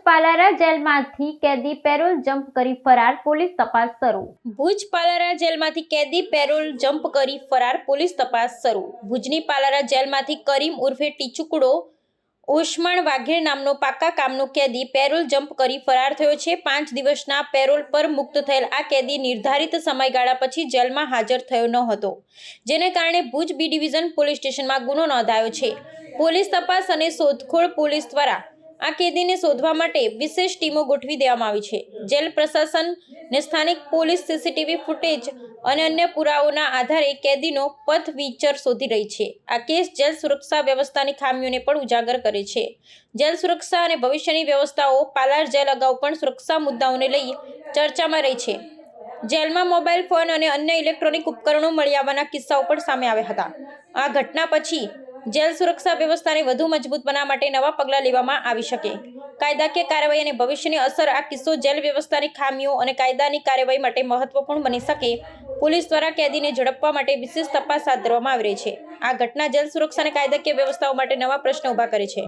પાલારા જેલમાંથી કેદી parole jump કરી ફરાર, પોલીસ તપાસ શરૂ. ભુજ પાલારા જેલમાંથી કેદી પેરોલ જમ્પ કરી ફરાર, પોલીસ તપાસ શરૂ. ભુજની પાલારા જેલમાંથી કરીમ ઉર્ફે ટીચુકડો ઓસમાણ વાઘેર નામનો પાકા કામનો કેદી પેરોલ જમ્પ કરી ફરાર થયો છે. 5 દિવસના પેરોલ પર મુક્ત થયેલ આ કેદી નિર્ધારિત સમયગાળા પછી જેલમાં હાજર થયો ન હતો, જેને કારણે ભુજ બી ડિવિઝન પોલીસ સ્ટેશનમાં ગુનો નોંધાયો છે. પોલીસ તપાસ અને શોધખોળ પોલીસ દ્વારા આ કેદીને શોધવા માટે વિશેષ ટીમો ગોઠવી દેવામાં આવી છે. જેલ પ્રશાસન ને સ્થાનિક પોલીસ સીસીટીવી ફૂટેજ અને અન્ય પુરાવાઓના આધારે કેદીનો પથવિચર શોધી રહી છે. આ કેસ જેલ સુરક્ષા વ્યવસ્થાની ખામીઓને પણ ઉજાગર કરે છે. જેલ સુરક્ષા અને ભવિષ્યની વ્યવસ્થાઓ પાલાર જેલ અગાઉ પણ સુરક્ષા મુદ્દાઓને લઈ ચર્ચામાં રહી છે. જેલમાં મોબાઈલ ફોન અને અન્ય ઇલેક્ટ્રોનિક ઉપકરણો મળી આવવાના કિસ્સાઓ પણ સામે આવ્યા હતા. આ ઘટના પછી જેલ સુરક્ષા વ્યવસ્થાને વધુ મજબૂત બનાવવા માટે નવા પગલાં લેવામાં આવી શકે. કાયદાકીય કાર્યવાહી અને ભવિષ્યની અસર. આ કિસ્સો જેલ વ્યવસ્થાની ખામીઓ અને કાયદાની કાર્યવાહી માટે મહત્વપૂર્ણ બની શકે. પોલીસ દ્વારા કેદીને ઝડપવા માટે વિશેષ તપાસ હાથ ધરવામાં આવી રહી છે. આ ઘટના જેલ સુરક્ષા અને કાયદાકીય વ્યવસ્થાઓ માટે નવા પ્રશ્નો ઊભા કરે છે.